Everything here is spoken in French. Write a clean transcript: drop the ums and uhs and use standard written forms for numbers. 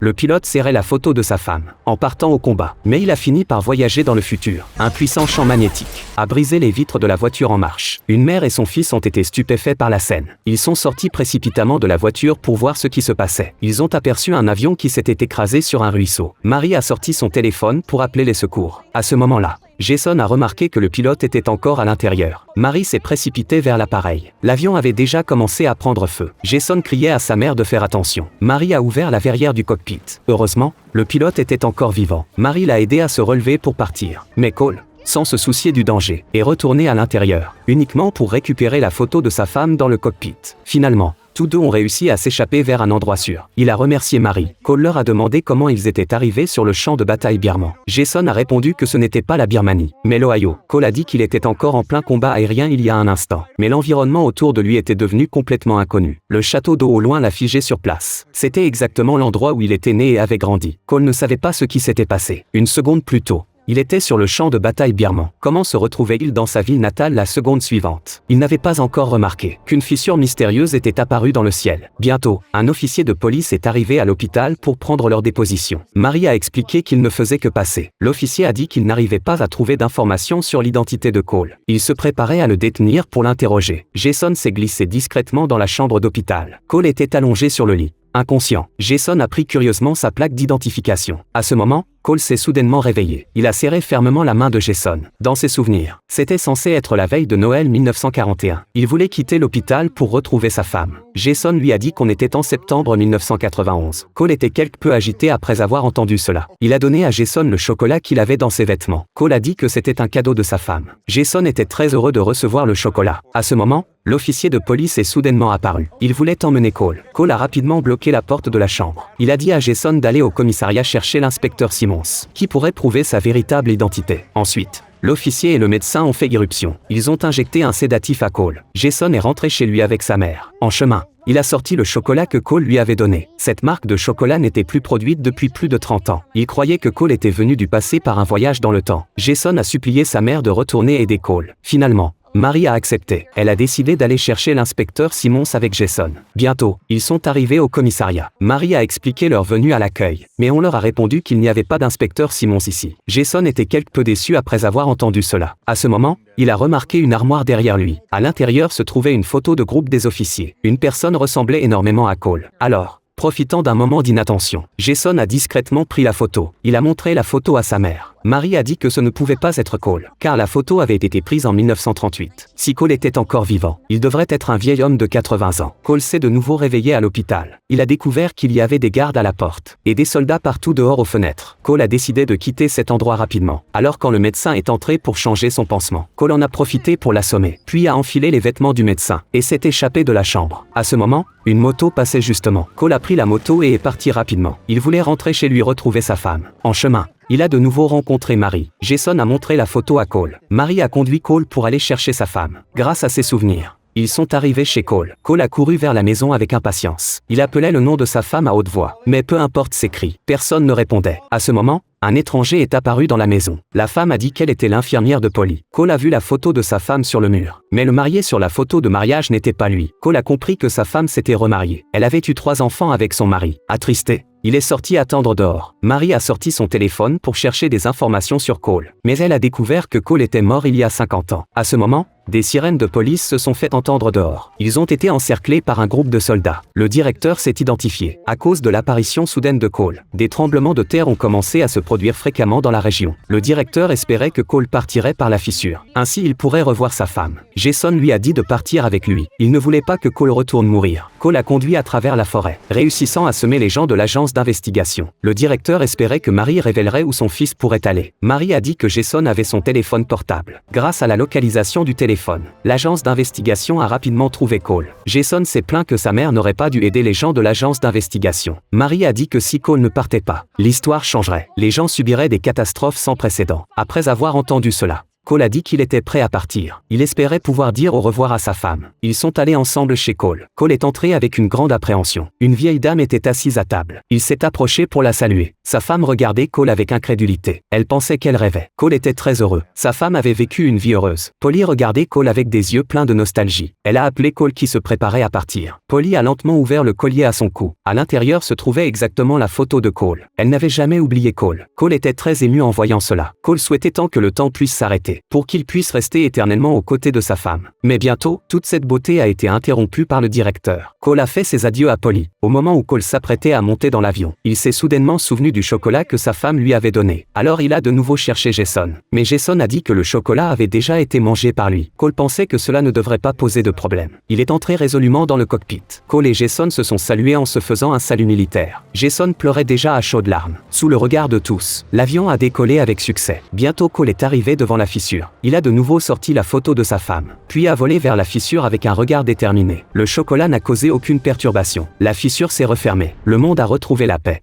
Le pilote serrait la photo de sa femme, en partant au combat. Mais il a fini par voyager dans le futur. Un puissant champ magnétique a brisé les vitres de la voiture en marche. Une mère et son fils ont été stupéfaits par la scène. Ils sont sortis précipitamment de la voiture pour voir ce qui se passait. Ils ont aperçu un avion qui s'était écrasé sur un ruisseau. Marie a sorti son téléphone pour appeler les secours. À ce moment-là, Jason a remarqué que le pilote était encore à l'intérieur. Marie s'est précipitée vers l'appareil. L'avion avait déjà commencé à prendre feu. Jason criait à sa mère de faire attention. Marie a ouvert la verrière du cockpit. Heureusement, le pilote était encore vivant. Marie l'a aidé à se relever pour partir. Mais Cole, sans se soucier du danger, est retourné à l'intérieur, uniquement pour récupérer la photo de sa femme dans le cockpit. Finalement, tous deux ont réussi à s'échapper vers un endroit sûr. Il a remercié Marie. Cole leur a demandé comment ils étaient arrivés sur le champ de bataille birman. Jason a répondu que ce n'était pas la Birmanie, mais l'Ohio. Cole a dit qu'il était encore en plein combat aérien il y a un instant. Mais l'environnement autour de lui était devenu complètement inconnu. Le château d'eau au loin l'a figé sur place. C'était exactement l'endroit où il était né et avait grandi. Cole ne savait pas ce qui s'était passé. Une seconde plus tôt, il était sur le champ de bataille birman. Comment se retrouvait-il dans sa ville natale la seconde suivante? Il n'avait pas encore remarqué qu'une fissure mystérieuse était apparue dans le ciel. Bientôt, un officier de police est arrivé à l'hôpital pour prendre leur déposition. Marie a expliqué qu'il ne faisait que passer. L'officier a dit qu'il n'arrivait pas à trouver d'informations sur l'identité de Cole. Il se préparait à le détenir pour l'interroger. Jason s'est glissé discrètement dans la chambre d'hôpital. Cole était allongé sur le lit, inconscient. Jason a pris curieusement sa plaque d'identification. À ce moment, Cole s'est soudainement réveillé. Il a serré fermement la main de Jason. Dans ses souvenirs, c'était censé être la veille de Noël 1941. Il voulait quitter l'hôpital pour retrouver sa femme. Jason lui a dit qu'on était en septembre 1991. Cole était quelque peu agité après avoir entendu cela. Il a donné à Jason le chocolat qu'il avait dans ses vêtements. Cole a dit que c'était un cadeau de sa femme. Jason était très heureux de recevoir le chocolat. À ce moment, l'officier de police est soudainement apparu. Il voulait emmener Cole. Cole a rapidement bloqué la porte de la chambre. Il a dit à Jason d'aller au commissariat chercher l'inspecteur Simmons, qui pourrait prouver sa véritable identité. Ensuite, l'officier et le médecin ont fait irruption. Ils ont injecté un sédatif à Cole. Jason est rentré chez lui avec sa mère. En chemin, il a sorti le chocolat que Cole lui avait donné. Cette marque de chocolat n'était plus produite depuis plus de 30 ans. Il croyait que Cole était venu du passé par un voyage dans le temps. Jason a supplié sa mère de retourner aider Cole. Finalement, Marie a accepté. Elle a décidé d'aller chercher l'inspecteur Simmons avec Jason. Bientôt, ils sont arrivés au commissariat. Marie a expliqué leur venue à l'accueil, mais on leur a répondu qu'il n'y avait pas d'inspecteur Simmons ici. Jason était quelque peu déçu après avoir entendu cela. À ce moment, il a remarqué une armoire derrière lui. À l'intérieur se trouvait une photo de groupe des officiers. Une personne ressemblait énormément à Cole. Alors, profitant d'un moment d'inattention, Jason a discrètement pris la photo. Il a montré la photo à sa mère. Marie a dit que ce ne pouvait pas être Cole, car la photo avait été prise en 1938. Si Cole était encore vivant, il devrait être un vieil homme de 80 ans. Cole s'est de nouveau réveillé à l'hôpital. Il a découvert qu'il y avait des gardes à la porte, et des soldats partout dehors aux fenêtres. Cole a décidé de quitter cet endroit rapidement. Alors quand le médecin est entré pour changer son pansement, Cole en a profité pour l'assommer, puis a enfilé les vêtements du médecin, et s'est échappé de la chambre. À ce moment, une moto passait justement. Cole a pris la moto et est parti rapidement. Il voulait rentrer chez lui retrouver sa femme. En chemin, il a de nouveau rencontré Marie. Jason a montré la photo à Cole. Marie a conduit Cole pour aller chercher sa femme. Grâce à ses souvenirs, ils sont arrivés chez Cole. Cole a couru vers la maison avec impatience. Il appelait le nom de sa femme à haute voix. Mais peu importe ses cris, personne ne répondait. À ce moment, un étranger est apparu dans la maison. La femme a dit qu'elle était l'infirmière de Polly. Cole a vu la photo de sa femme sur le mur. Mais le marié sur la photo de mariage n'était pas lui. Cole a compris que sa femme s'était remariée. Elle avait eu 3 enfants avec son mari. Attristé, il est sorti attendre dehors. Marie a sorti son téléphone pour chercher des informations sur Cole. Mais elle a découvert que Cole était mort il y a 50 ans. À ce moment, des sirènes de police se sont fait entendre dehors. Ils ont été encerclés par un groupe de soldats. Le directeur s'est identifié. À cause de l'apparition soudaine de Cole, des tremblements de terre ont commencé à se produire fréquemment dans la région. Le directeur espérait que Cole partirait par la fissure. Ainsi il pourrait revoir sa femme. Jason lui a dit de partir avec lui. Il ne voulait pas que Cole retourne mourir. Cole a conduit à travers la forêt, réussissant à semer les gens de l'agence d'investigation. Le directeur espérait que Marie révélerait où son fils pourrait aller. Marie a dit que Jason avait son téléphone portable. Grâce à la localisation du téléphone, l'agence d'investigation a rapidement trouvé Cole. Jason s'est plaint que sa mère n'aurait pas dû aider les gens de l'agence d'investigation. Marie a dit que si Cole ne partait pas, l'histoire changerait. Les gens subiraient des catastrophes sans précédent. Après avoir entendu cela, Cole a dit qu'il était prêt à partir. Il espérait pouvoir dire au revoir à sa femme. Ils sont allés ensemble chez Cole. Cole est entré avec une grande appréhension. Une vieille dame était assise à table. Il s'est approché pour la saluer. Sa femme regardait Cole avec incrédulité. Elle pensait qu'elle rêvait. Cole était très heureux. Sa femme avait vécu une vie heureuse. Polly regardait Cole avec des yeux pleins de nostalgie. Elle a appelé Cole qui se préparait à partir. Polly a lentement ouvert le collier à son cou. À l'intérieur se trouvait exactement la photo de Cole. Elle n'avait jamais oublié Cole. Cole était très ému en voyant cela. Cole souhaitait tant que le temps puisse s'arrêter, pour qu'il puisse rester éternellement aux côtés de sa femme. Mais bientôt, toute cette beauté a été interrompue par le directeur. Cole a fait ses adieux à Polly. Au moment où Cole s'apprêtait à monter dans l'avion, il s'est soudainement souvenu du chocolat que sa femme lui avait donné. Alors il a de nouveau cherché Jason. Mais Jason a dit que le chocolat avait déjà été mangé par lui. Cole pensait que cela ne devrait pas poser de problème. Il est entré résolument dans le cockpit. Cole et Jason se sont salués en se faisant un salut militaire. Jason pleurait déjà à chaudes larmes. Sous le regard de tous, l'avion a décollé avec succès. Bientôt Cole est arrivé devant la fissure. Il a de nouveau sorti la photo de sa femme, puis a volé vers la fissure avec un regard déterminé. Le chocolat n'a causé aucune perturbation. La fissure s'est refermée. Le monde a retrouvé la paix.